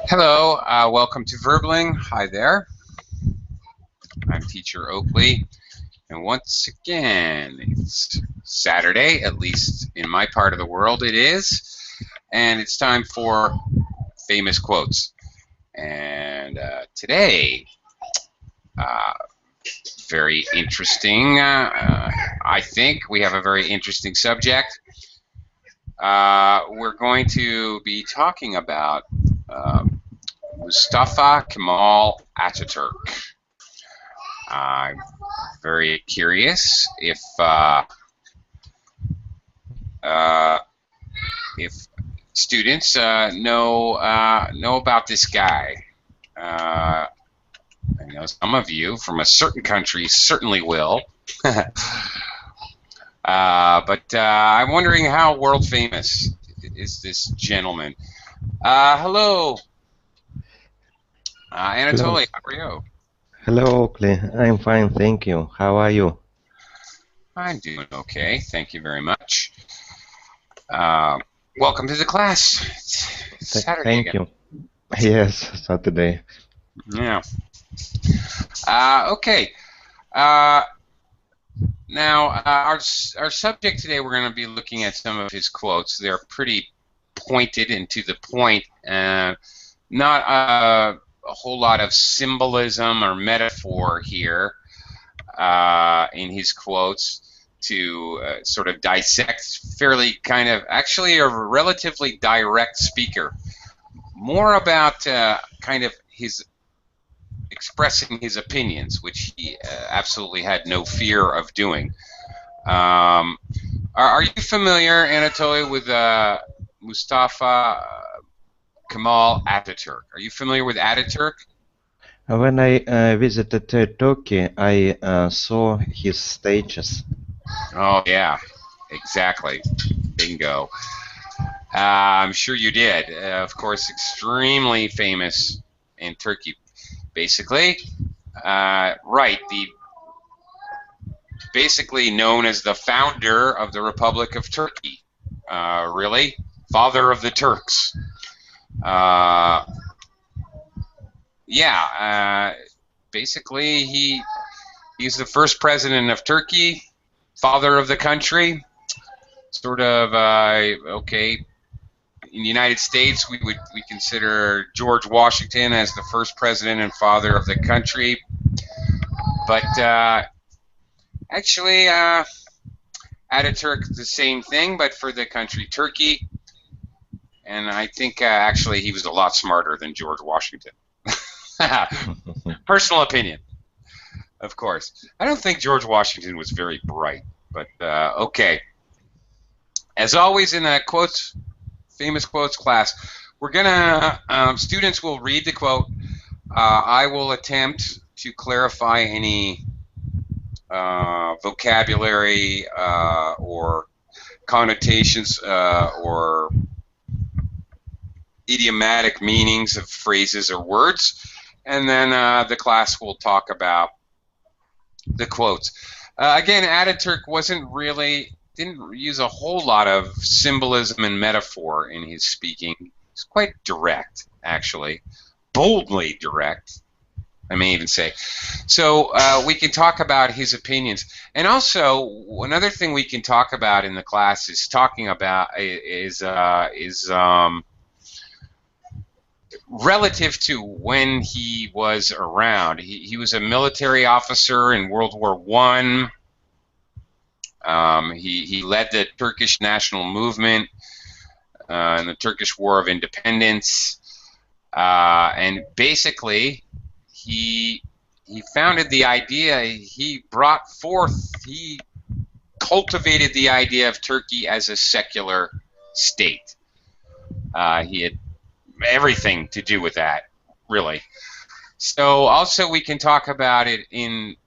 Hello, welcome to Verbling. Hi there. I'm Teacher Oakley, and once again, it's Saturday, at least in my part of the world it is, and it's time for famous quotes. And today, uh, very interesting, I think we have a very interesting subject. We're going to be talking about Mustafa Kemal Ataturk. I'm very curious if students know about this guy. I know some of you from a certain country certainly will, but I'm wondering how world famous is this gentleman. Hello, Hello. Anatoly. How are you? Hello, Oakley. I'm fine, thank you. How are you? I'm doing okay. Thank you very much. Uh, Welcome to the class. It's Saturday Thank again. you. Yes, Saturday. Yeah. Okay. Uh, Now, our subject today, we're going to be looking at some of his quotes. They're pretty pointed and to the point, not a whole lot of symbolism or metaphor here in his quotes to sort of dissect. Fairly kind of, actually, a relatively direct speaker. More about kind of his expressing his opinions, which he absolutely had no fear of doing. Are you familiar, Anatoly, with Mustafa Kemal Ataturk? Are you familiar with Ataturk? When I visited Turkey, I saw his statues. Oh, yeah, exactly. Bingo. I'm sure you did. Of course, extremely famous in Turkey, basically. Right, basically known as the founder of the Republic of Turkey. Really, father of the Turks. Uh, yeah, basically he's the first president of Turkey, father of the country. Sort of okay. In the United States, we consider George Washington as the first president and father of the country, but actually, Ataturk the same thing, but for the country Turkey. And I think actually he was a lot smarter than George Washington. Personal opinion, of course. I don't think George Washington was very bright, but okay. As always in a quotes, famous quotes class, we're gonna students will read the quote. I will attempt to clarify any vocabulary or connotations or idiomatic meanings of phrases or words, and then the class will talk about the quotes. Again, Ataturk didn't use a whole lot of symbolism and metaphor in his speaking. He's quite direct, actually, boldly direct, I may even say. So we can talk about his opinions, and also another thing we can talk about in the class is talking about is relative to when he was around. He was a military officer in World War I. He led the Turkish national movement in the Turkish War of Independence, and basically he founded the idea. He cultivated the idea of Turkey as a secular state. He had everything to do with that, really. So also we can talk about it in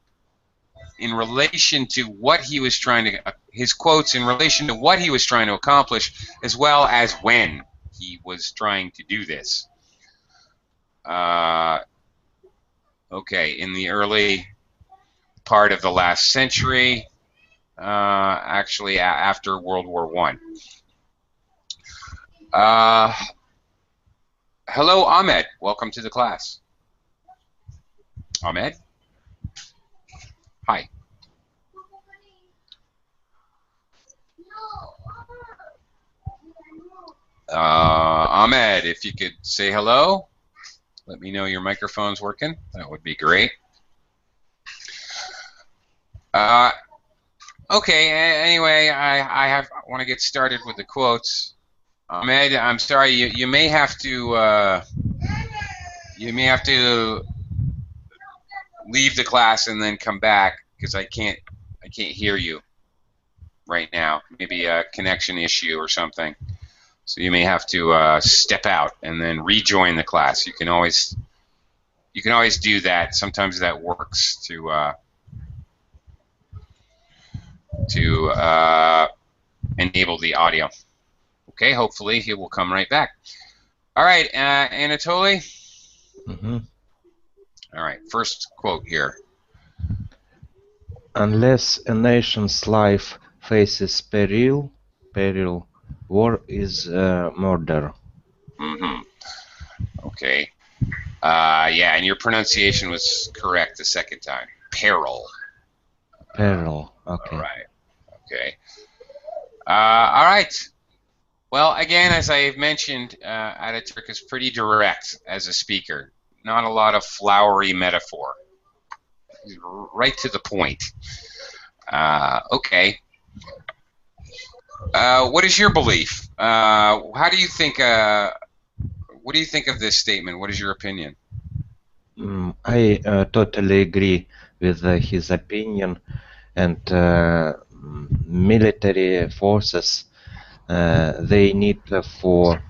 relation to what he was trying to, his quotes in relation to what he was trying to accomplish, as well as when he was trying to do this. Okay, in the early part of the last century, actually after World War I. Hello, Ahmed. Welcome to the class. Ahmed? Hi. Ahmed, if you could say hello, let me know your microphone's working. That would be great. Okay, anyway, I want to get started with the quotes. Ahmed, I'm sorry, you may have to leave the class and then come back because I can't hear you right now. Maybe a connection issue or something. So you may have to step out and then rejoin the class. You can always do that. Sometimes that works to enable the audio. Okay, hopefully he will come right back. All right, Anatoly. Mm-hmm. All right, first quote here. Unless a nation's life faces peril, war is murder. Mm-hmm. Okay. Yeah, and your pronunciation was correct the second time. Peril. Peril. Okay. All right. Okay. All right. Well, again, as I've mentioned, Ataturk is pretty direct as a speaker. Not a lot of flowery metaphor. He's right to the point. Okay. What is your belief? How do you think? What do you think of this statement? What is your opinion? I totally agree with his opinion, and military forces they need for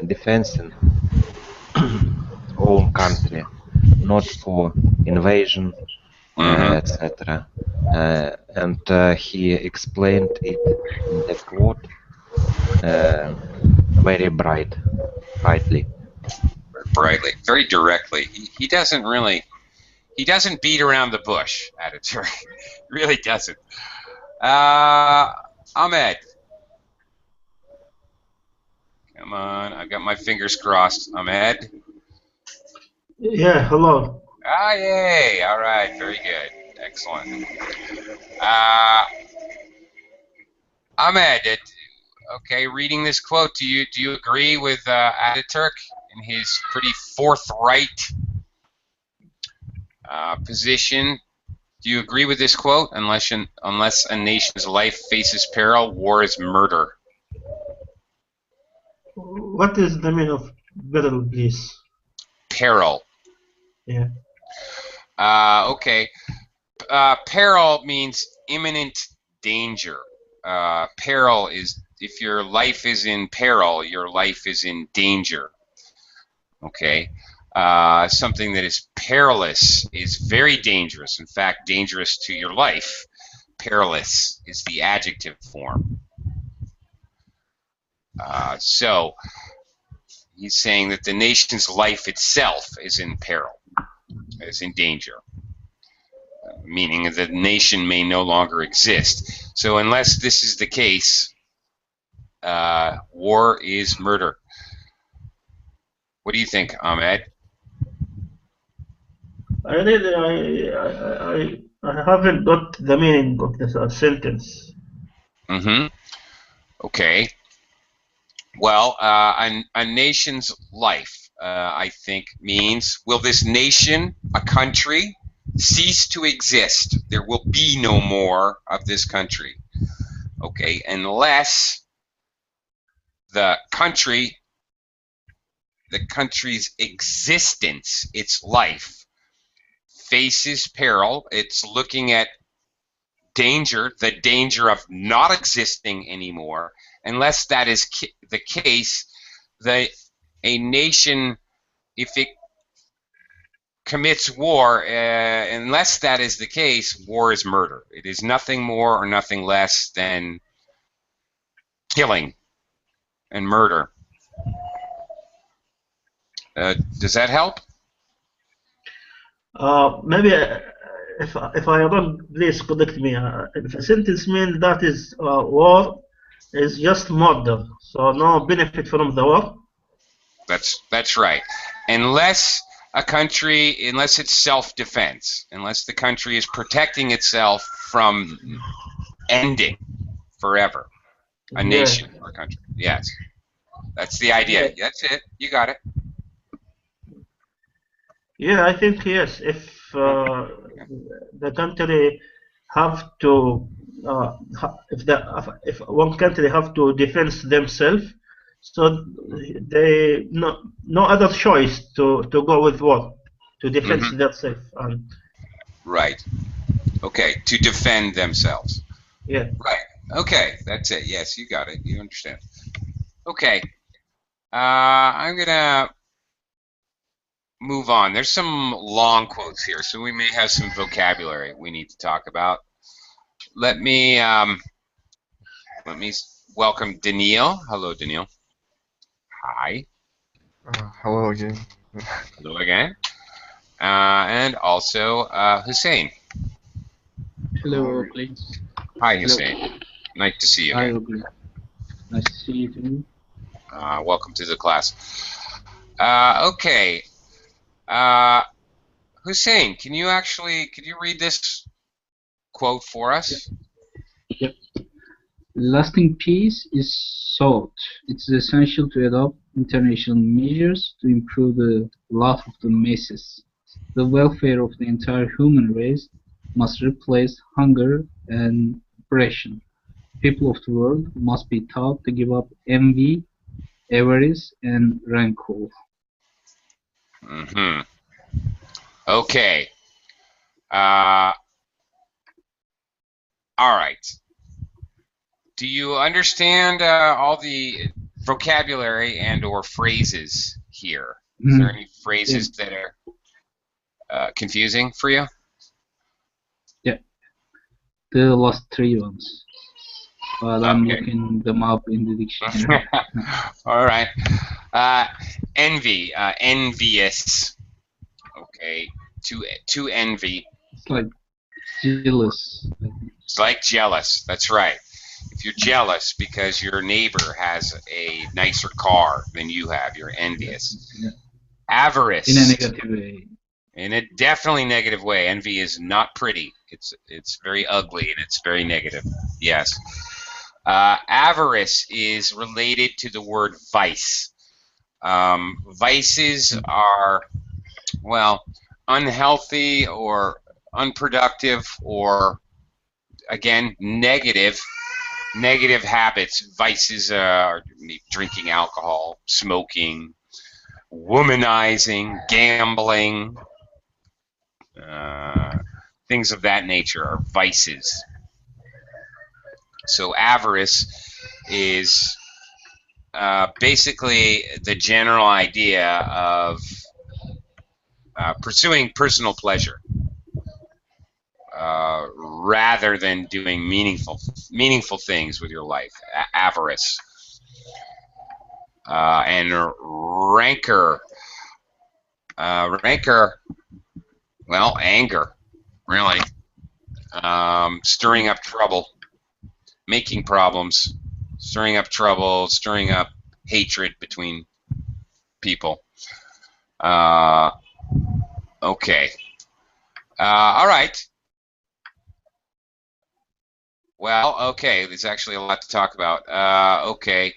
defending own country, not for invasion, etc. And he explained it in the quote very brightly. Very directly. He doesn't really. He doesn't beat around the bush, Ataturk. Really doesn't. Ahmed. Come on, I've got my fingers crossed. Ahmed. Yeah, hello. Ah, yay! All right, very good, excellent. Ahmed, okay, reading this quote, do you agree with Ataturk in his pretty forthright position? Do you agree with this quote? Unless a nation's life faces peril, war is murder. What is the meaning of peril, please? Peril. Yeah. Okay. Peril means imminent danger. Peril is if your life is in peril, your life is in danger. Okay. Something that is perilous is very dangerous. In fact, dangerous to your life. Perilous is the adjective form. So he's saying that the nation's life itself is in peril, is in danger, meaning that the nation may no longer exist. So unless this is the case, war is murder. What do you think, Ahmed? I haven't got the meaning of this sentence. Mm-hmm. Okay. Well, a nation's life, I think, means, will this nation, a country, cease to exist? There will be no more of this country. Okay, unless the country's existence, its life, faces peril. It's looking at danger, the danger of not existing anymore. Unless that is the case, a nation, if it commits war, unless that is the case, war is murder. It is nothing more or nothing less than killing and murder. Does that help? Maybe if I wrong, please correct me. If a sentence means that is war is just murder, so no benefit from the war. That's right. Unless unless it's self-defense, unless the country is protecting itself from ending forever a Yeah, nation or a country. Yes, that's the idea. yeah, That's it. You got it. yeah. I think yes. If Okay. the country have to, if one country have to defend themselves, so they no other choice to go with war to defend Hmm. themselves. And Right. Okay. To defend themselves. yeah, Right. Okay. That's it. Yes, you got it. You understand. Okay. I'm gonna move on. There's some long quotes here, so we may have some vocabulary we need to talk about. Let me welcome Daniil. Hello, Daniil. Hi. Hello again. Hello again. And also Hussein. Hello, please. Hi, Hello. Hussein. Nice to see you Hi, again. Obi. Nice to see you too. Welcome to the class. Okay. Hussein, could you read this quote for us? Yep. Lasting peace is sought. It is essential to adopt international measures to improve the lot of the masses. The welfare of the entire human race must replace hunger and oppression. People of the world must be taught to give up envy, avarice, and rancor. Mm-hmm. Okay. Uh, all right. Do you understand all the vocabulary and/or phrases here? Is there any Yeah, phrases that are confusing for you? yeah, the last three ones. But I'm Okay. looking them up in the dictionary. All right. Envy, envious. Okay. To envy. It's like jealous. It's like jealous. That's right. If you're jealous because your neighbor has a nicer car than you have, you're envious. Yeah. Avarice. In a negative way. In a definitely negative way. Envy is not pretty. It's very ugly and it's very negative. Yes. Avarice is related to the word vice. Vices are, well, unhealthy or unproductive or, again, negative habits. Vices are drinking alcohol, smoking, womanizing, gambling, things of that nature are vices. So avarice is basically the general idea of pursuing personal pleasure rather than doing meaningful things with your life. Avarice and rancor. Rancor, well, anger, really. Stirring up trouble, making problems, stirring up trouble, stirring up hatred between people. Okay. All right. Well, okay. There's actually a lot to talk about. Okay.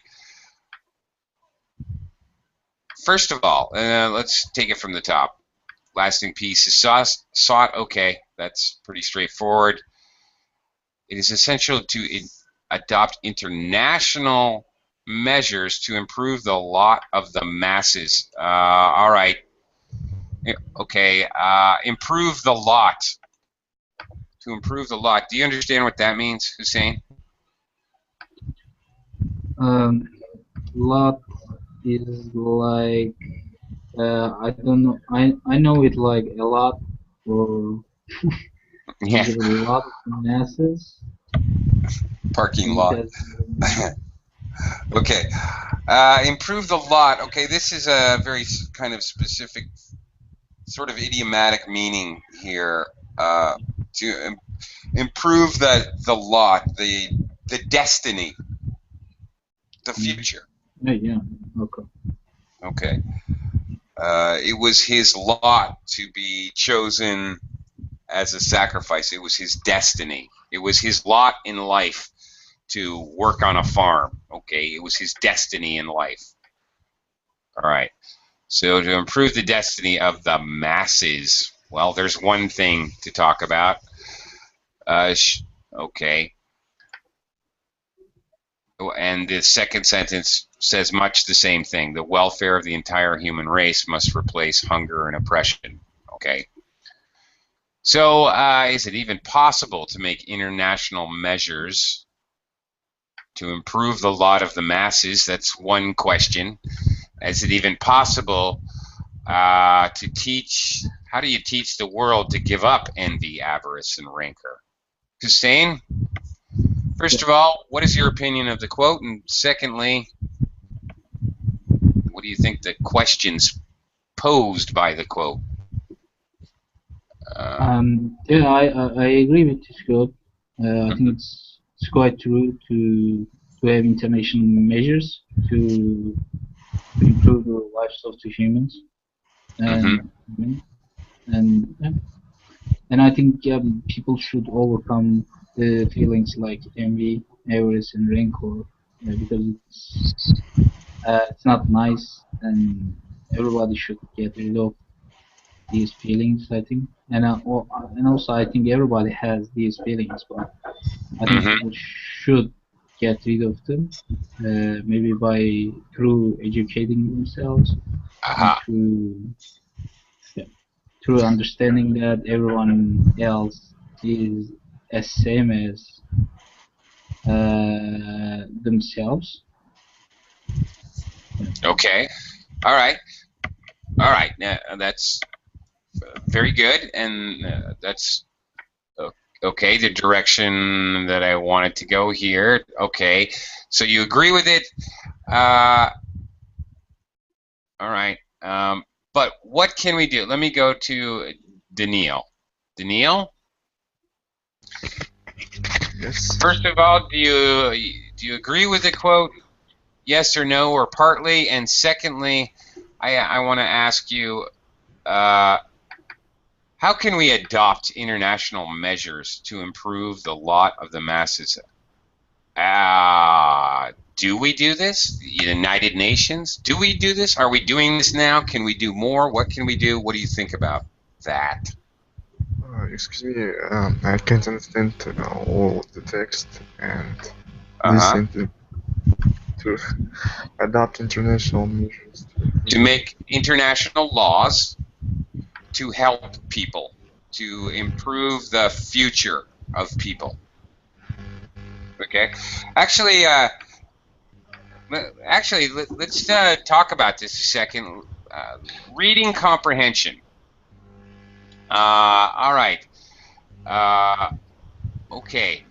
First of all, let's take it from the top. Lasting peace is sought. Okay, that's pretty straightforward. It is essential to adopt international measures to improve the lot of the masses. All right. Okay. Improve the lot. To improve the lot. Do you understand what that means, Hussein? Lot is like I don't know. I know it like a lot or Yeah. give a lot of masses. I Parking think lot. that's Okay. Improve the lot. Okay, this is a very kind of specific, sort of idiomatic meaning here. To improve the lot, the destiny, the future. yeah. Okay. Okay. It was his lot to be chosen as a sacrifice. It was his destiny. It was his lot in life to work on a farm. Okay. It was his destiny in life. All right. So to improve the destiny of the masses, well, there's one thing to talk about. Okay. And the second sentence says much the same thing. The welfare of the entire human race must replace hunger and oppression. Okay. So is it even possible to make international measures to improve the lot of the masses? That's one question. Is it even possible to teach? How do you teach the world to give up envy, avarice, and rancor? Hussein, first of all, what is your opinion of the quote? And secondly, what do you think the questions posed by the quote? Yeah, I agree with this quote. I think it's quite true to have international measures to improve the lives of the humans, and and I think people should overcome the feelings like envy, avarice, and rancor because it's not nice, and everybody should get rid of these feelings. I think, and also I think everybody has these feelings, but I think people should get rid of them, maybe by through educating themselves and through understanding that everyone else is as same as themselves. Okay. All right. All right. Now, that's very good, and that's okay. The direction that I wanted to go here. Okay. So you agree with it. All right. But what can we do? Let me go to Daniil. Daniil? Yes. First of all, do you agree with the quote? Yes or no, or partly? And secondly, I want to ask you, how can we adopt international measures to improve the lot of the masses? Do we do this? The United Nations? Do we do this? Are we doing this now? Can we do more? What can we do? What do you think about that? Excuse me, I can't understand all the text and Uh-huh. listen to adopt international measures. To make international laws to help people, to improve the future of people. Okay. Actually, let's talk about this a second. Reading comprehension. All right. Okay.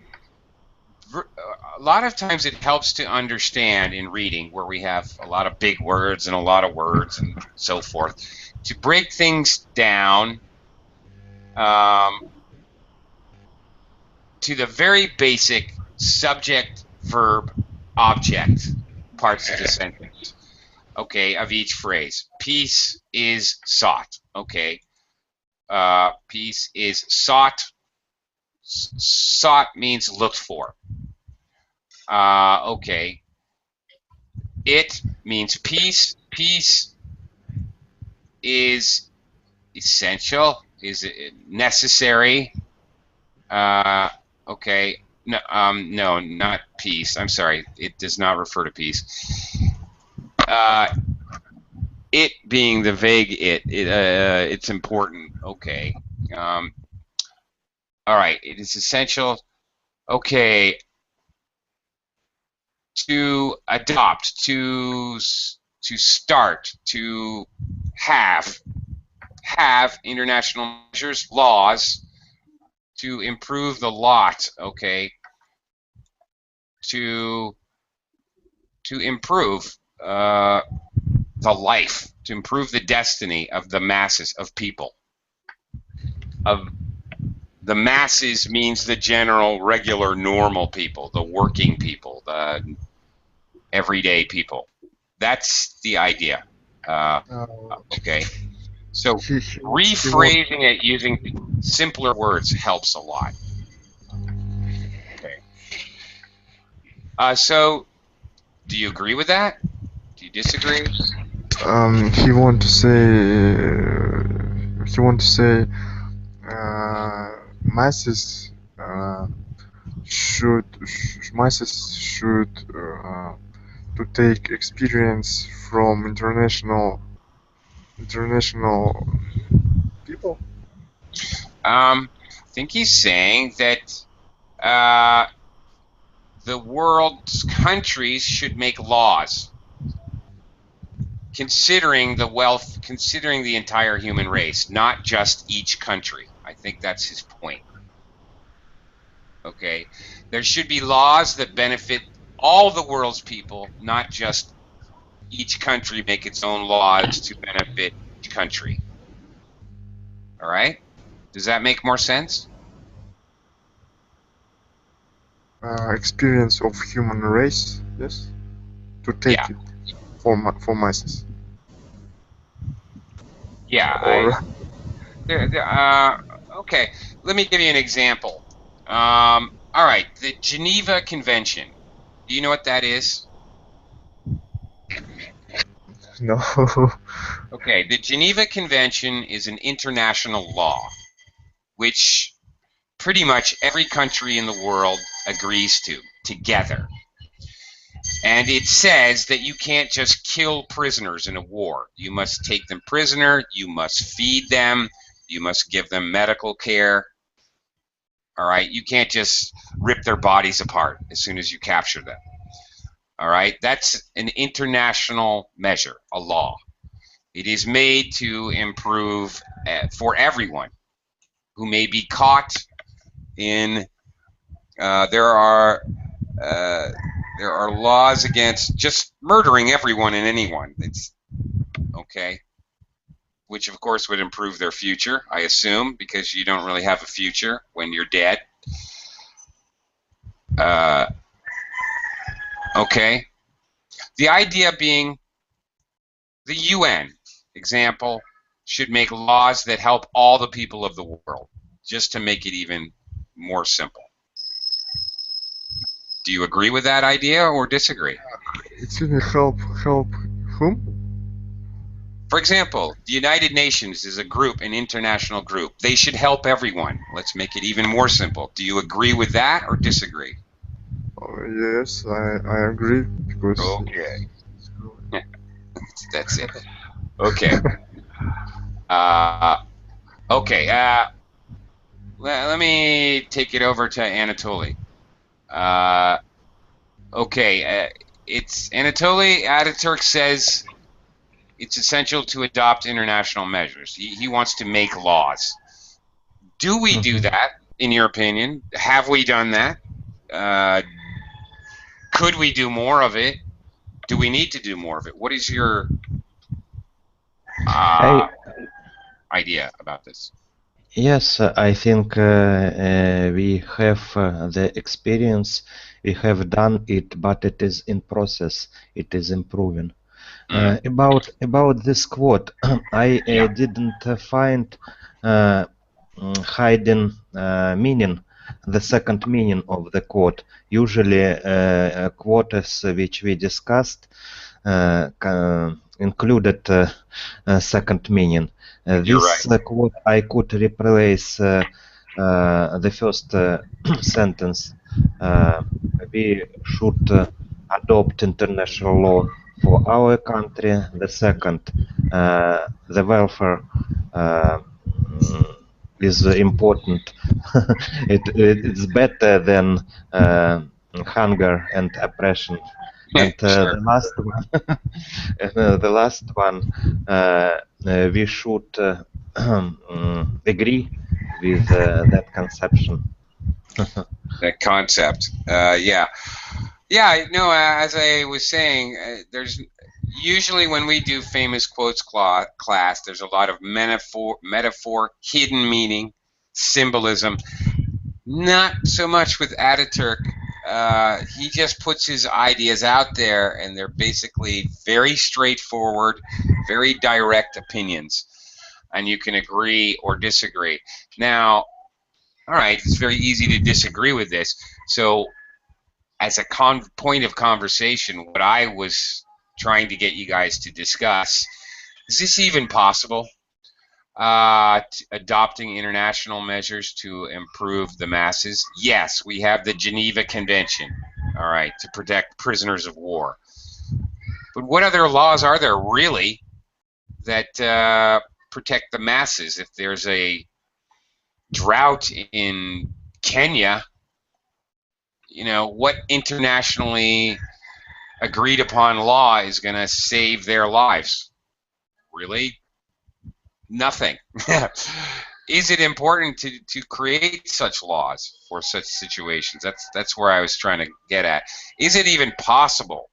A lot of times it helps to understand in reading where we have a lot of big words and a lot of words and so forth, to break things down to the very basic subject, verb, object parts of the sentence, okay, of each phrase. Peace is sought, okay. Peace is sought. Sought means looked for. Okay. It means peace. Peace is essential, is necessary. Okay. No, no, not peace. I'm sorry. It does not refer to peace. It being the vague it's important. Okay. All right. It is essential. Okay. To adopt, to start, to have international measures, laws to improve the lot. Okay. To improve the life, to improve the destiny of the masses of people. Of the masses means the general, regular, normal people, the working people, the everyday people. That's the idea. Uh, Okay. So he rephrasing it using simpler words helps a lot. Okay. So do you agree with that? Do you disagree? he want to say masses masses should to take experience from international people. I think he's saying that the world's countries should make laws considering the wealth, considering the entire human race, not just each country. I think that's his point. Okay, there should be laws that benefit all the world's people, not just each country make its own laws to benefit each country. All right, does that make more sense? Experience of human race, yes, to take Yeah. it for masses. Yeah. Or Okay, let me give you an example. All right, the Geneva Convention. Do you know what that is? no. Okay, the Geneva Convention is an international law which pretty much every country in the world agrees to together. And it says that you can't just kill prisoners in a war. You must take them prisoner, you must feed them, you must give them medical care. All right, you can't just rip their bodies apart as soon as you capture them. All right, that's an international measure, a law. It is made to improve for everyone who may be caught in. There are laws against just murdering everyone and anyone. It's okay, which of course would improve their future, I assume, because you don't really have a future when you're dead. Okay. The idea being the UN, example, should make laws that help all the people of the world, just to make it even more simple. Do you agree with that idea or disagree? Excuse me, help whom? For example, the United Nations is a group, an international group. They should help everyone. Let's make it even more simple. Do you agree with that or disagree? Yes, I agree because. Okay. That's it. Okay. Okay. Let me take it over to Anatoly. Okay. It's Anatoly. Ataturk says it's essential to adopt international measures. He wants to make laws. Do we do that, in your opinion? Have we done that? Could we do more of it? Do we need to do more of it? What is your idea about this? Yes, I think we have the experience, we have done it, but it is in process, it is improving. About this quote, I didn't find hidden meaning, the second meaning of the quote. Usually, quotes which we discussed included second meaning. This right. quote I could replace the first sentence. We should adopt international law for our country. The second, the welfare is important. It's better than hunger and oppression. And Sure. the last one, we should agree with that conception. That concept. Yeah. No. As I was saying, there's usually when we do famous quotes class, there's a lot of metaphor, hidden meaning, symbolism. Not so much with Ataturk. he just puts his ideas out there, and they're basically very straightforward, very direct opinions, and you can agree or disagree. Now, all right, it's very easy to disagree with this. So, as a point of conversation, what I was trying to get you guys to discuss, is this even possible? Adopting international measures to improve the masses. Yes, we have the Geneva Convention, all right, to protect prisoners of war. But what other laws are there really that protect the masses? If there's a drought in Kenya, you know, what internationally agreed upon law is going to save their lives? Really? Nothing. Is it important to create such laws for such situations? That's where I was trying to get at. Is it even possible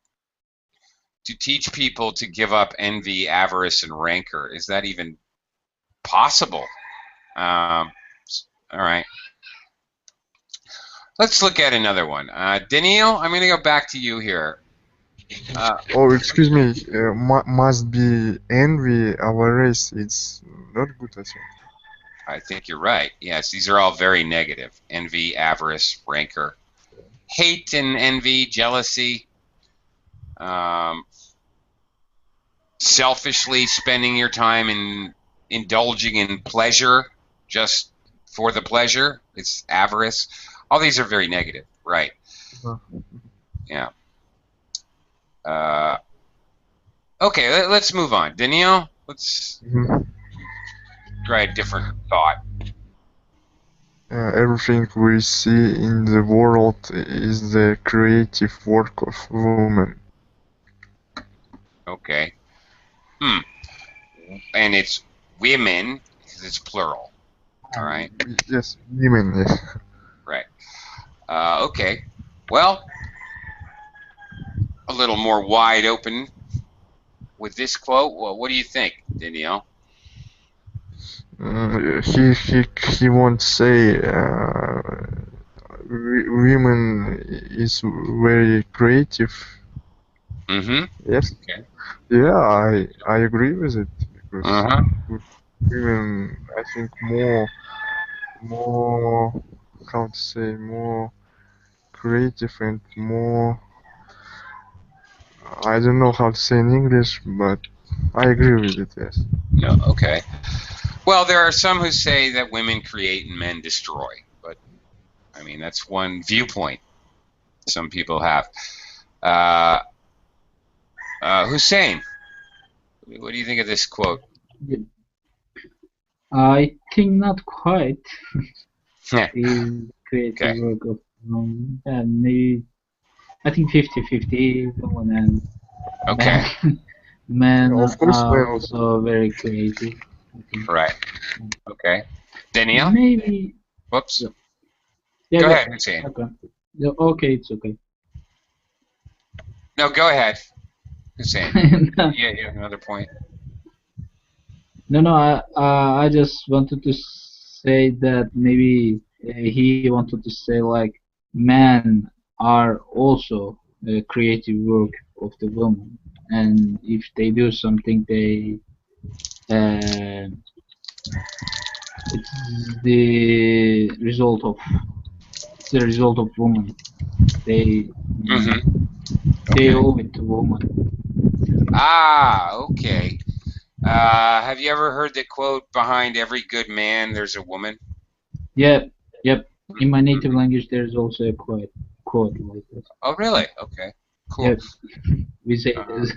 to teach people to give up envy, avarice, and rancor? Is that even possible? All right. Let's look at another one. Daniel, I'm going to go back to you here. Oh, excuse me. Must be envy our race. It's not good, I think. I think you're right. Yes, these are all very negative. Envy, avarice, rancor. Hate and envy, jealousy. Selfishly spending your time in indulging in pleasure just for the pleasure. It's avarice. All these are very negative. Right. Yeah. Okay, let's move on. Danielle, let's try a different thought. Everything we see in the world is the creative work of women. Okay. And it's women because it's plural. All right. Yes, women. Yes. Right. Okay. Well, a little more wide open with this quote. Well, what do you think, Danielle? He won't say women is very creative. Yes. Okay. Yeah, I agree with it because Uh-huh. women, I think, more how to say, more creative and more. I don't know how to say in English, but I agree with it. Yes. No. Okay. Well, there are some who say that women create and men destroy, but I mean that's one viewpoint some people have. Hussein, what do you think of this quote? I think not quite. Yeah. Is creative Okay. work of and maybe I think 50-50 women and Okay. men Of course, are men. also very creative. I think. Right. Okay. Danielle? Maybe. Whoops. Yeah, Go yeah. ahead, Hussein. Okay. Yeah, okay, it's okay. No, go ahead, Hussein. Yeah, you have another point. No. I just wanted to say that maybe he wanted to say like men are also a creative work of the woman, and if they do something, they it's the result of woman. They they owe it to woman. Okay. Have you ever heard the quote, behind every good man, there's a woman? Yep. In my native language, there's also a quote like this. Oh, really? Okay. Cool. Yep. We say this.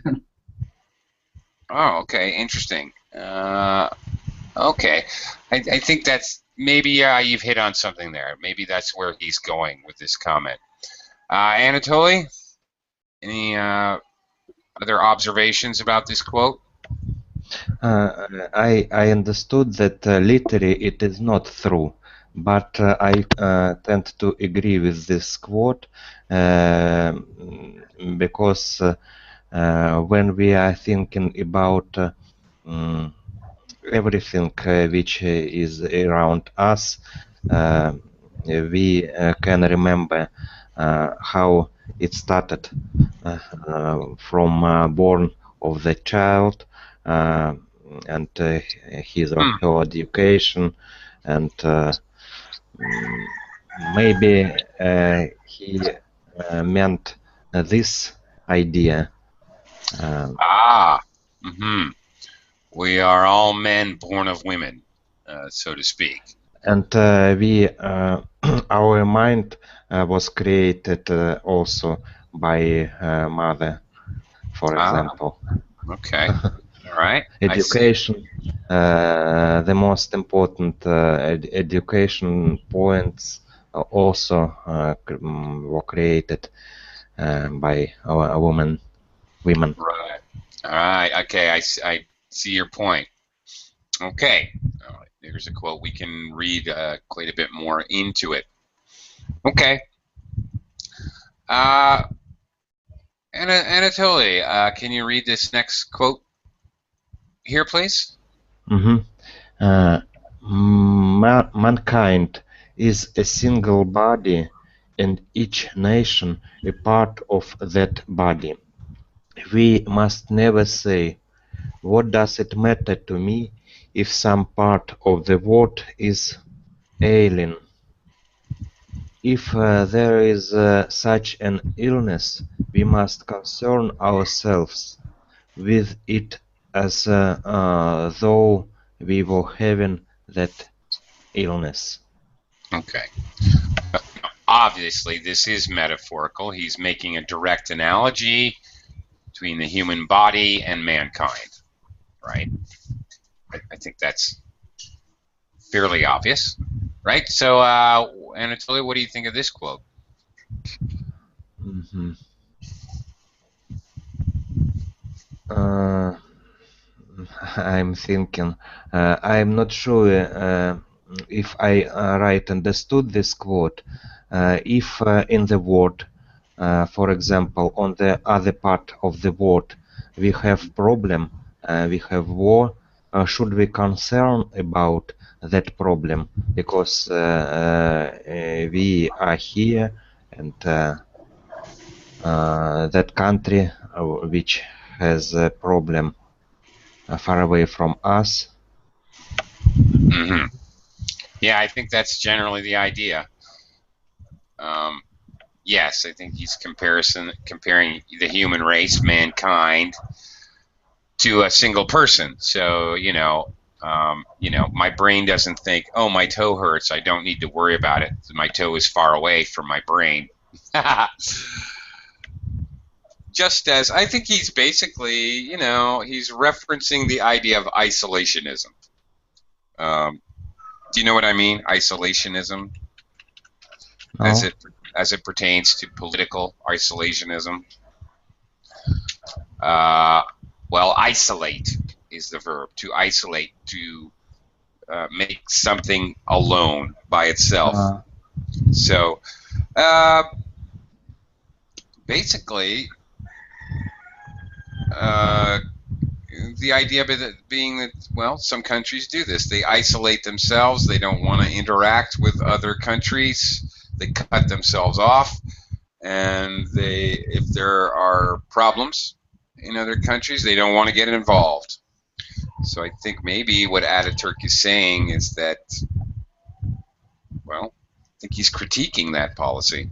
Oh, okay. Interesting. Okay. I think that's maybe you've hit on something there. Maybe that's where he's going with this comment. Anatoly, any other observations about this quote? I understood that literally it is not true, but I tend to agree with this quote because when we are thinking about everything which is around us, we can remember how it started from born of the child and his or her education, and maybe he meant this idea. We are all men born of women, so to speak. And our mind was created also by mother, for example. Okay. All right. Education, the most important education points also were created by our women. Right. All right. Okay. I see your point. Okay. All right. Here's a quote. We can read quite a bit more into it. Okay. Anatoly, can you read this next quote here, please? Mankind is a single body, and each nation a part of that body. We must never say, "What does it matter to me if some part of the world is ailing?" If there is such an illness, we must concern ourselves with it as though we were having that illness. Okay. Obviously, this is metaphorical. He's making a direct analogy between the human body and mankind, right? I think that's fairly obvious, right? So, Anatoly, what do you think of this quote? I'm thinking. I'm not sure if I right understood this quote. If in the world, for example, on the other part of the world, we have problem, we have war, should we concern about that problem? Because we are here, and that country which has a problem far away from us. Yeah, I think that's generally the idea. Yes, I think he's comparing the human race, mankind, to a single person. So, my brain doesn't think, "Oh, my toe hurts. I don't need to worry about it. My toe is far away from my brain." Just as I think he's basically, he's referencing the idea of isolationism. Do you know what I mean? Isolationism, No. as it pertains to political isolationism. Well, isolate is the verb. To isolate, to make something alone by itself. So, basically, the idea being that, well, some countries do this. They isolate themselves. They don't want to interact with other countries. They cut themselves off. And if there are problems in other countries, they don't want to get involved. So I think maybe what Ataturk is saying is that, well, I think he's critiquing that policy.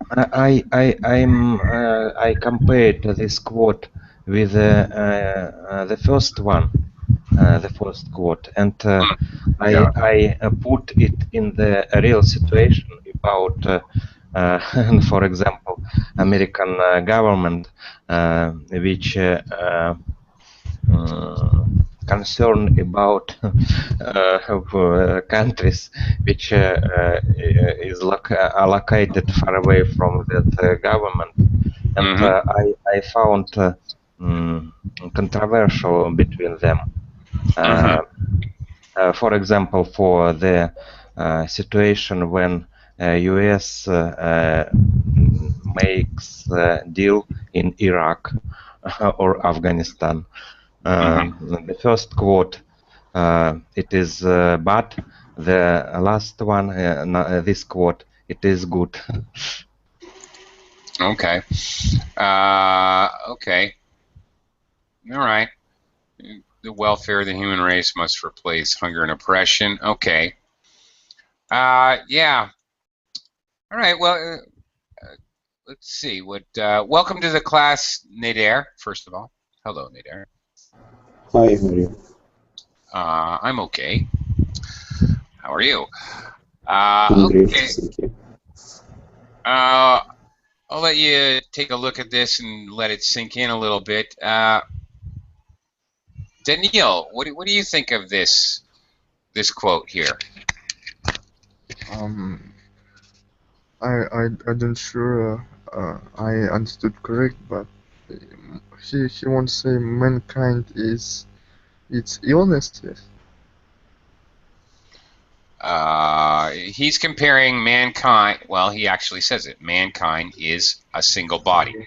I compared this quote with the first one, the first quote, and I put it in the real situation about, for example, American government, which concerned about countries which are located far away from that government, and I found controversial between them. For example, for the situation when US makes a deal in Iraq or Afghanistan. The first quote, it is bad. The last one, this quote, it is good. Okay. Okay. All right. The welfare of the human race must replace hunger and oppression. Okay. Yeah. All right. Well, let's see. What? Welcome to the class, Nader. First of all, hello, Nader. Hi, how are you? I'm okay. How are you? I'm great, Okay. thank you. I'll let you take a look at this and let it sink in a little bit. Daniil, what do you think of this quote here? I don't sure I understood correct, but he wants to say mankind is its illness. Yes. He's comparing mankind. Well, he actually says it. Mankind is a single body.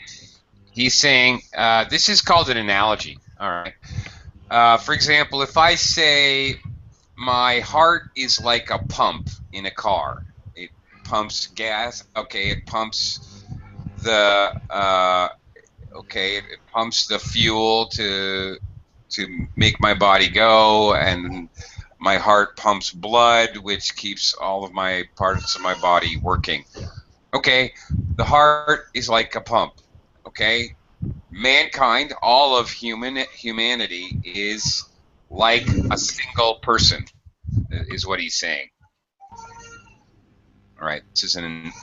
He's saying this is called an analogy. All right. For example, if I say my heart is like a pump in a car, it pumps gas. Okay, it pumps the it pumps the fuel to make my body go, and my heart pumps blood, which keeps all of my parts of my body working. Okay, the heart is like a pump. Okay, mankind, all of humanity is like a single person, is what he's saying. All right, this is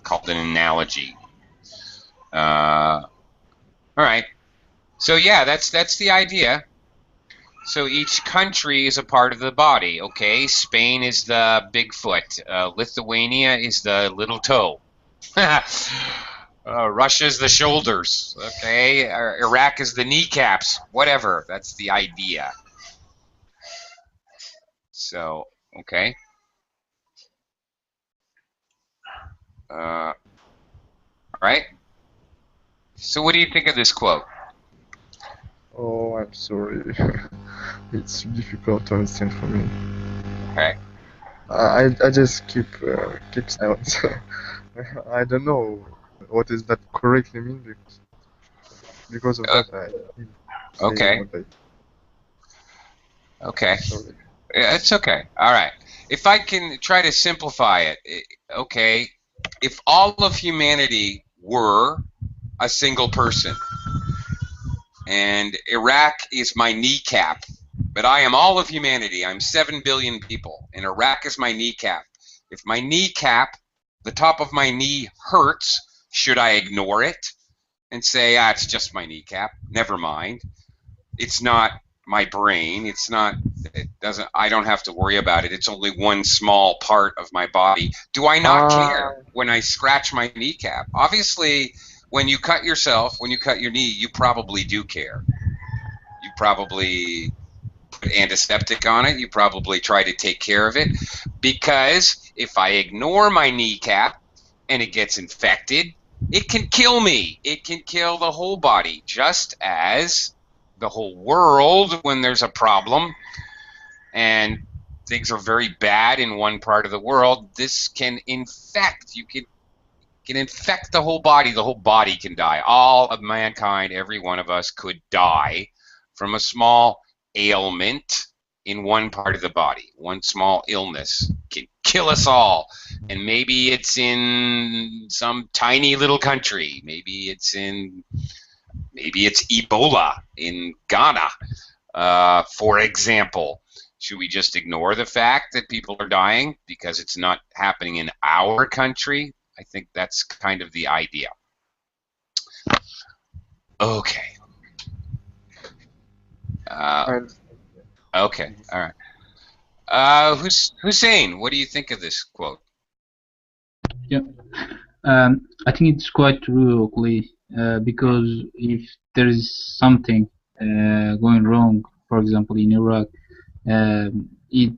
called an analogy. All right, so yeah, that's the idea. So each country is a part of the body. Okay, Spain is the big foot. Lithuania is the little toe. Russia is the shoulders. Okay, Iraq is the kneecaps. Whatever. That's the idea. So okay. All right. So what do you think of this quote? Oh, I'm sorry. It's difficult to understand for me. Okay. I just keep silent. I don't know what is that correctly mean because of that I didn't say Okay. what I. Okay. Sorry. Yeah, it's okay. All right. If I can try to simplify it, okay. If all of humanity were a single person, and Iraq is my kneecap, but I am all of humanity. I'm 7 billion people, and Iraq is my kneecap. If my kneecap, the top of my knee hurts, should I ignore it and say, it's just my kneecap? Never mind. It's not my brain. I don't have to worry about it. It's only one small part of my body. Do I not care when I scratch my kneecap? Obviously, when you cut your knee, you probably do care. You probably put antiseptic on it. You probably try to take care of it, because if I ignore my kneecap and it gets infected, it can kill me. It can kill the whole body, just as the whole world, when there's a problem and things are very bad in one part of the world, this can infect. You can infect the whole body. The whole body can die. All of mankind, every one of us, could die from a small ailment in one part of the body. One small illness can kill us all. And maybe it's in some tiny little country. Maybe it's Ebola in Ghana, for example. Should we just ignore the fact that people are dying because it's not happening in our country? I think that's kind of the idea. Okay. Okay. All right. Hussein, what do you think of this quote? Yeah, I think it's quite true, Oakley, because if there is something going wrong, for example, in Iraq, it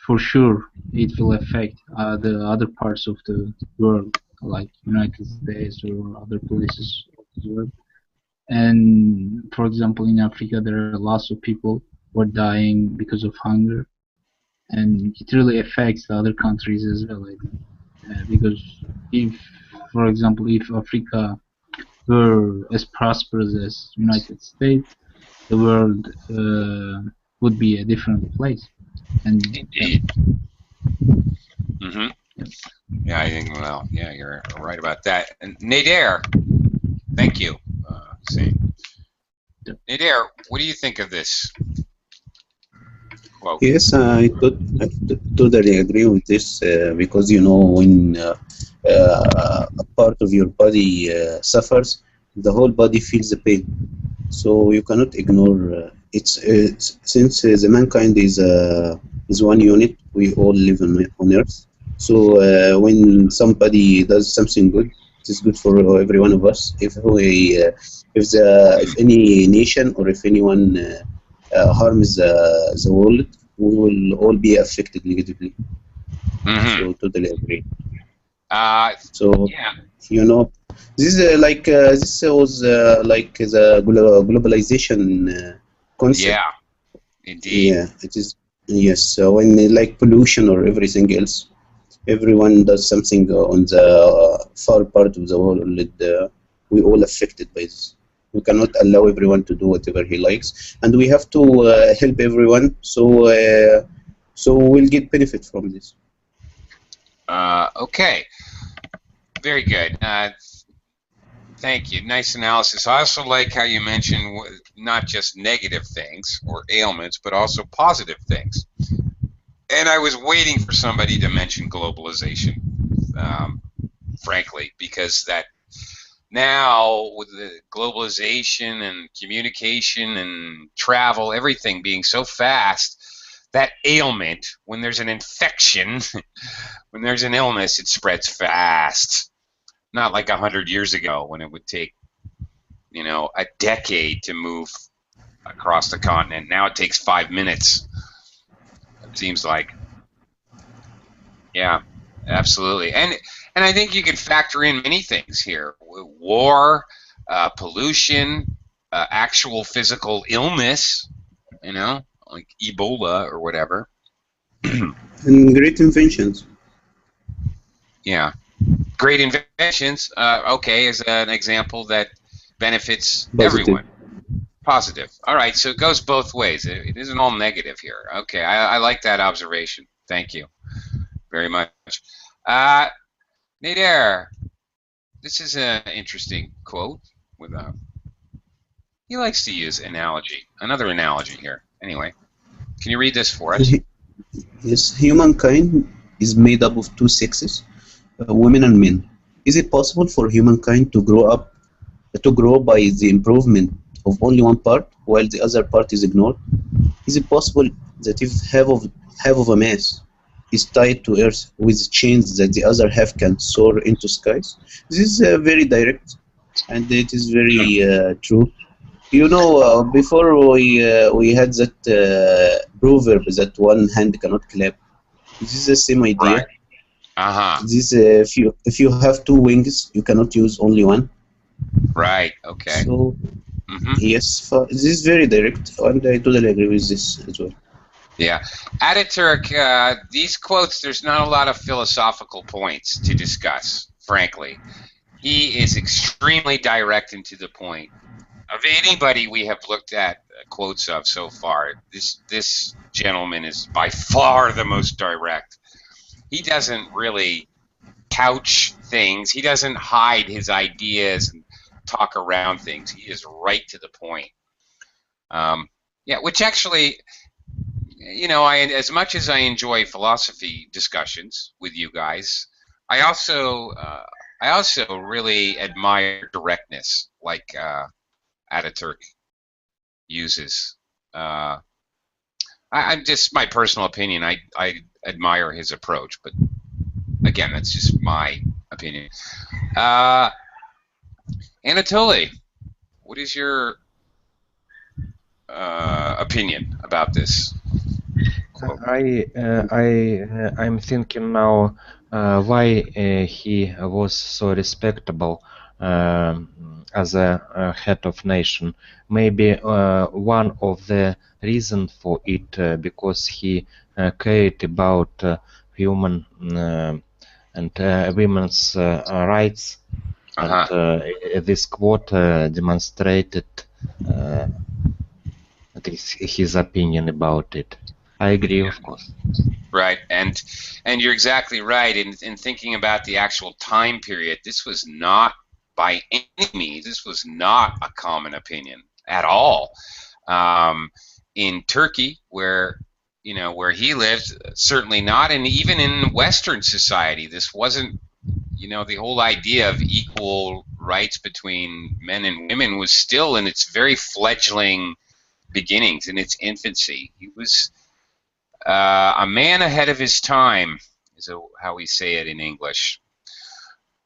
for sure it will affect the other parts of the world, like United States or other places of the world. And for example, in Africa, there are lots of people who are dying because of hunger, and it really affects the other countries as well. I think. because if, for example, if Africa were as prosperous as United States, the world would be a different place. And Indeed. Mm-hmm. Yeah, I think, well, yeah, you're right about that. And Nader, thank you. Same. Nader, what do you think of this quote? Yes, I totally agree with this because you know when a part of your body suffers, the whole body feels the pain. So you cannot ignore it's since the mankind is one unit. We all live on Earth. So when somebody does something good, it is good for every one of us. If any nation or if anyone harms the world, we will all be affected negatively. Mm-hmm. So totally agree. So yeah, you know, this is this was like the globalization concept. Yeah, indeed. Yeah, it is. Yes, so when like pollution or everything else, everyone does something on the far part of the world. We all affected by this. We cannot allow everyone to do whatever he likes, and we have to help everyone. So we'll get benefit from this. Okay, very good. Thank you. Nice analysis. I also like how you mentioned not just negative things or ailments, but also positive things. And I was waiting for somebody to mention globalization, frankly, because that now with the globalization and communication and travel, everything being so fast, that ailment, when there's an infection, when there's an illness, it spreads fast. Not like 100 years ago when it would take, you know, a decade to move across the continent. Now it takes 5 minutes. It seems like. Yeah, absolutely. And I think you can factor in many things here: war, pollution, actual physical illness. You know, like Ebola or whatever. And great inventions. Yeah. Great inventions, okay, is an example that benefits everyone. Positive. All right, so it goes both ways. It isn't all negative here. Okay, I like that observation. Thank you very much. Nader, this is an interesting quote. He likes to use analogy. Another analogy here. Anyway, can you read this for us? Yes, humankind is made up of two sexes. Women and men. Is it possible for humankind to grow by the improvement of only one part while the other part is ignored? Is it possible that if half of a mass is tied to Earth with chains that the other half can soar into skies? This is very direct, and it is very true. You know, before we had that proverb that one hand cannot clap. This is the same idea. Right. Uh-huh. This if you have two wings, you cannot use only one. Right. Okay. So yes, this is very direct, and I totally agree with this as well. Yeah, Ataturk. These quotes, there's not a lot of philosophical points to discuss. Frankly, he is extremely direct and to the point. Of anybody we have looked at quotes of so far, this gentleman is by far the most direct. He doesn't really couch things. He doesn't hide his ideas and talk around things. He is right to the point. Yeah, which actually, you know, as much as I enjoy philosophy discussions with you guys, I also really admire directness, like Ataturk uses. I'm just my personal opinion. I admire his approach, but again, that's just my opinion. Anatoly, what is your opinion about this quote? I'm thinking now why he was so respectable as a head of nation. Maybe one of the reasons for it because he cared about human and women's rights. And this quote demonstrated his opinion about it. I agree, of course. Right, and you're exactly right in thinking about the actual time period. This was not, by any means, this was not a common opinion at all. In Turkey, where he lived, certainly not, and even in Western society, this wasn't. The whole idea of equal rights between men and women was still in its very fledgling beginnings, in its infancy. He was a man ahead of his time, is how we say it in English.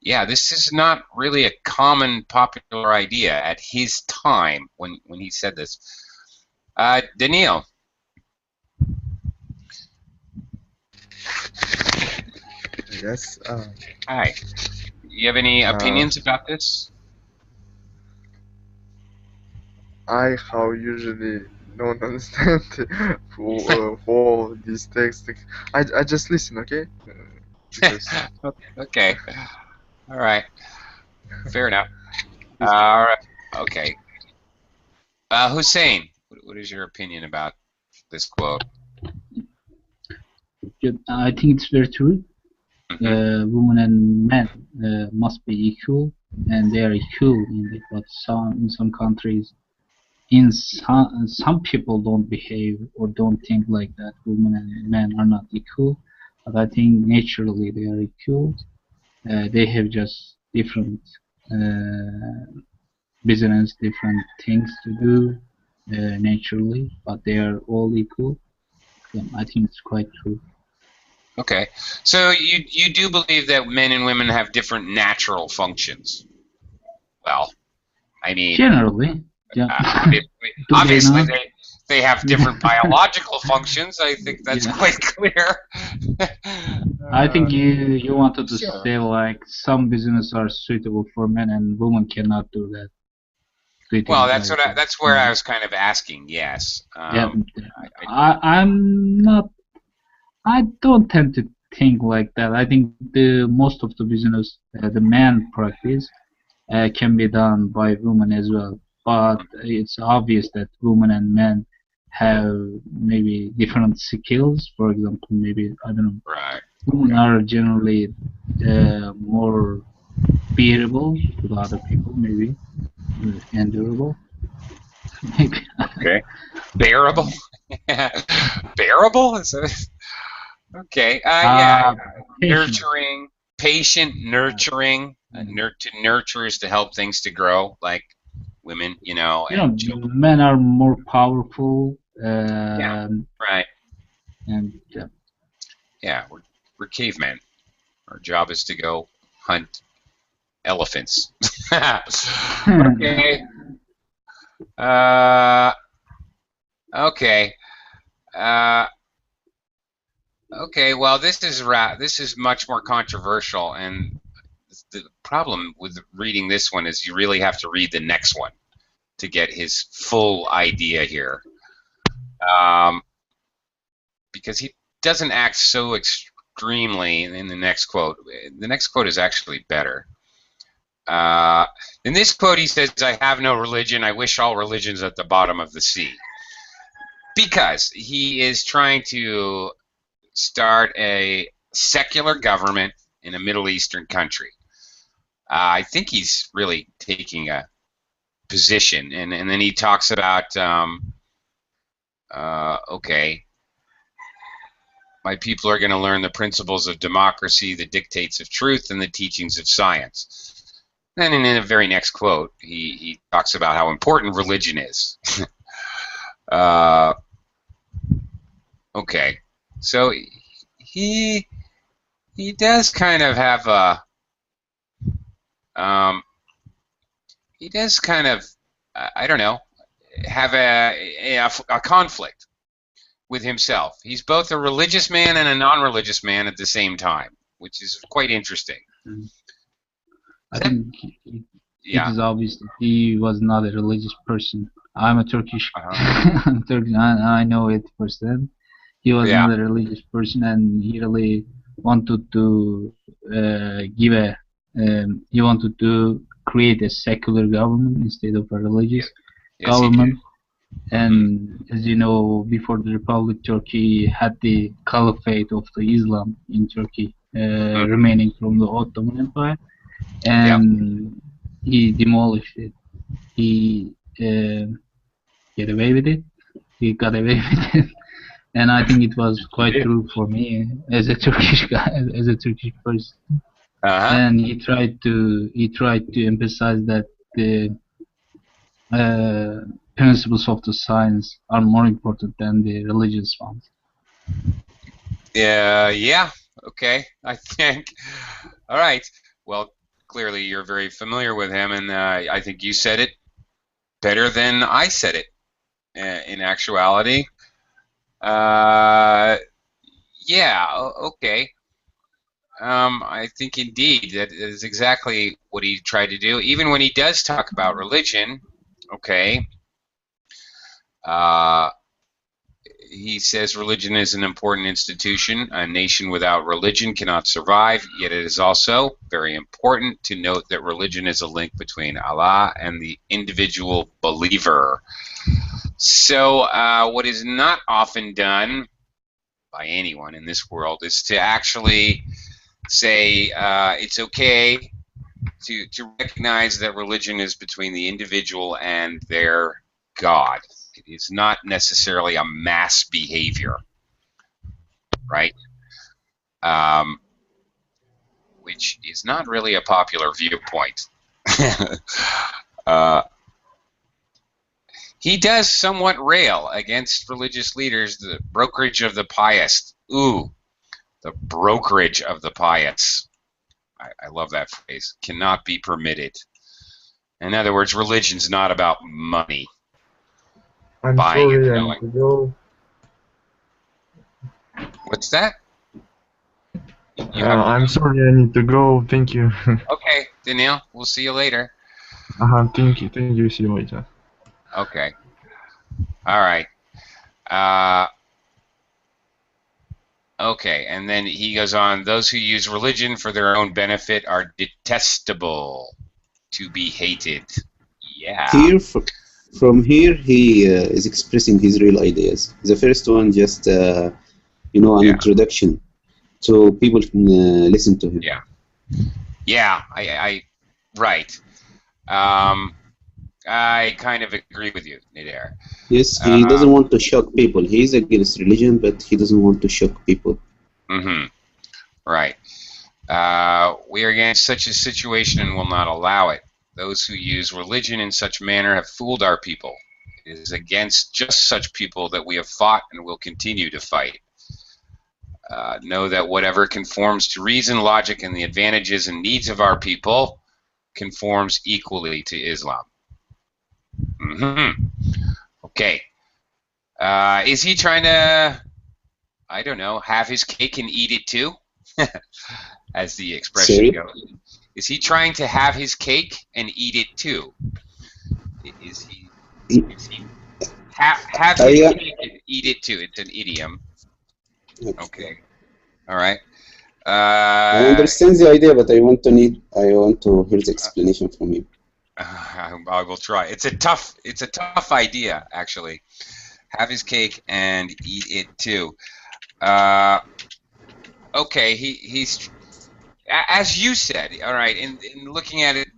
Yeah, this is not really a common popular idea at his time when he said this. Daniil. Yes. Hi. You have any opinions about this? I how usually don't understand for these texts. I just listen, okay? Because Okay. All right. Fair enough. All right. Okay. Hussein, what is your opinion about this quote? I think it's very true. Women and men must be equal, and they are equal indeed. But in some countries, some people don't behave or don't think like that. Women and men are not equal, but I think naturally they are equal. They have just different business, different things to do naturally, but they are all equal. Yeah, I think it's quite true. Okay, so you do believe that men and women have different natural functions? Well, I mean, generally, yeah. Obviously they have different biological functions. I think that's quite clear. I think you wanted to say like some business are suitable for men and women cannot do that. Well, that's where I was kind of asking. Yes. I'm not. I don't tend to think like that. I think most of the business the man practice can be done by women as well. But it's obvious that women and men have maybe different skills. For example, maybe I don't know. Right. Women are generally more bearable to other people, maybe endurable. Maybe. Okay. Bearable. Bearable. Okay. Yeah. Nurturing, patient, nurturing. To nurture is to help things to grow, like women, men are more powerful. Yeah. Right. And yeah, we're cavemen. Our job is to go hunt elephants. Okay. Okay. Okay. Well, this is much more controversial, and the problem with reading this one is you really have to read the next one to get his full idea here, because he doesn't act so extremely in the next quote. The next quote is actually better. In this quote, he says, "I have no religion. I wish all religions at the bottom of the sea," because he is trying to start a secular government in a Middle Eastern country. I think he's really taking a position, and then he talks about, okay, my people are going to learn the principles of democracy, the dictates of truth, and the teachings of science. Then in the very next quote, he talks about how important religion is. Okay, so he does kind of have a he does kind of I don't know, have a conflict with himself. He's both a religious man and a non-religious man at the same time, which is quite interesting. I think it is obvious that he was not a religious person. I'm a Turkish. I know it firsthand. He was not a religious person, and he really wanted to he wanted to create a secular government instead of a religious Yes, he did. government. And as you know, before the Republic, Turkey had the caliphate of the Islam in Turkey, remaining from the Ottoman Empire, and he demolished it. He get away with it. He got away with it, and I think it was quite true for me as a Turkish guy, as a Turkish person. And he tried to emphasize that the principles of the science are more important than the religious ones. Yeah. Okay. I think. All right. Well, clearly you're very familiar with him, and I think you said it better than I said it. In actuality, yeah. Okay. I think indeed that is exactly what he tried to do. Even when he does talk about religion, okay. He says religion is an important institution. A nation without religion cannot survive, yet it is also very important to note that religion is a link between Allah and the individual believer. So what is not often done by anyone in this world is to actually say it's okay to recognize that religion is between the individual and their God. It is not necessarily a mass behavior, right? Which is not really a popular viewpoint. He does somewhat rail against religious leaders, the brokerage of the pious. Ooh, the brokerage of the pious. I love that phrase. Cannot be permitted. In other words, religion's not about money. I'm Buying and sorry, I selling. need to go. What's that? I'm sorry, I need to go. Thank you. Okay, Daniel, we'll see you later. Thank you. See you later. Okay. All right. Okay, and then he goes on, those who use religion for their own benefit are detestable, to be hated. Yeah. Here, from here, he is expressing his real ideas. The first one, just an introduction, so people can listen to him. Yeah. Right. I kind of agree with you, Nader. Yes, he doesn't want to shock people. He's against religion, but he doesn't want to shock people. Right. We are against such a situation and will not allow it. Those who use religion in such manner have fooled our people. It is against just such people that we have fought and will continue to fight. Know that whatever conforms to reason, logic, and the advantages and needs of our people conforms equally to Islam. Okay. Is he trying to, I don't know, have his cake and eat it too? As the expression goes. Is he trying to have his cake and eat it too? Is he have his cake and eat it too? It's an idiom. Okay. All right. I understand the idea, but I want to hear the explanation from you. I will try. It's a tough idea, actually. Have his cake and eat it too. Okay, he's, as you said, all right, in looking at it,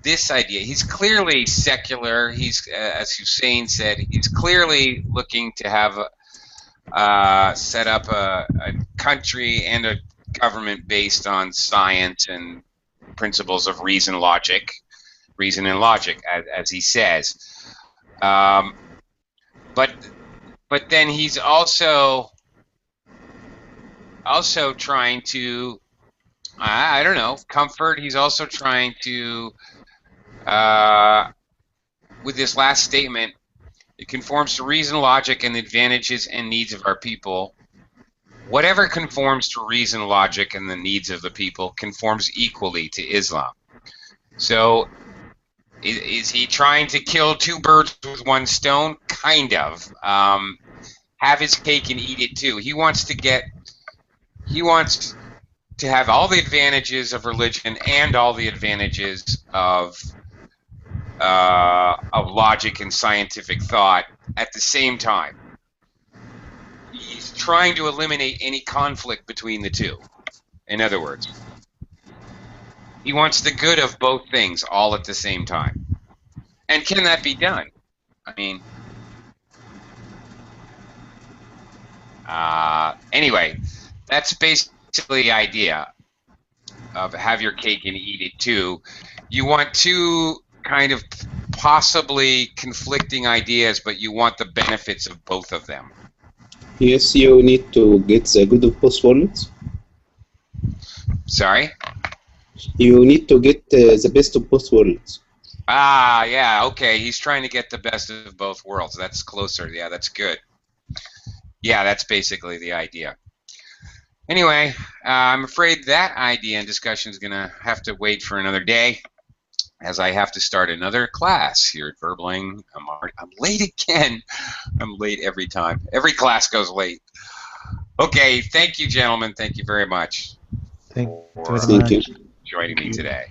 this idea, he's clearly secular. He's, as Hussein said, he's clearly looking to have set up a country and a government based on science and principles of reason and logic, as he says. But then he's also trying to, I don't know, comfort. He's also trying to, with this last statement, it conforms to reason, logic, and the advantages and needs of our people. Whatever conforms to reason, logic, and the needs of the people conforms equally to Islam. So, is he trying to kill two birds with one stone? Kind of. Have his cake and eat it too. He wants to get he wants to have all the advantages of religion and all the advantages of logic and scientific thought at the same time. He's trying to eliminate any conflict between the two. In other words, he wants the good of both things all at the same time. And can that be done? I mean, anyway, that's basically the idea of have your cake and eat it too. You want two kind of possibly conflicting ideas, but you want the benefits of both of them. Yes, you need to get the good of both worlds. Sorry? You need to get the best of both worlds. Ah, yeah, okay. He's trying to get the best of both worlds. That's closer. Yeah, that's good. Yeah, that's basically the idea. Anyway, I'm afraid that idea and discussion is going to have to wait for another day, as I have to start another class here at Verbling. I'm late again. I'm late every time. Every class goes late. Okay, thank you, gentlemen. Thank you very much Thank you for very much. Thank you. joining me today.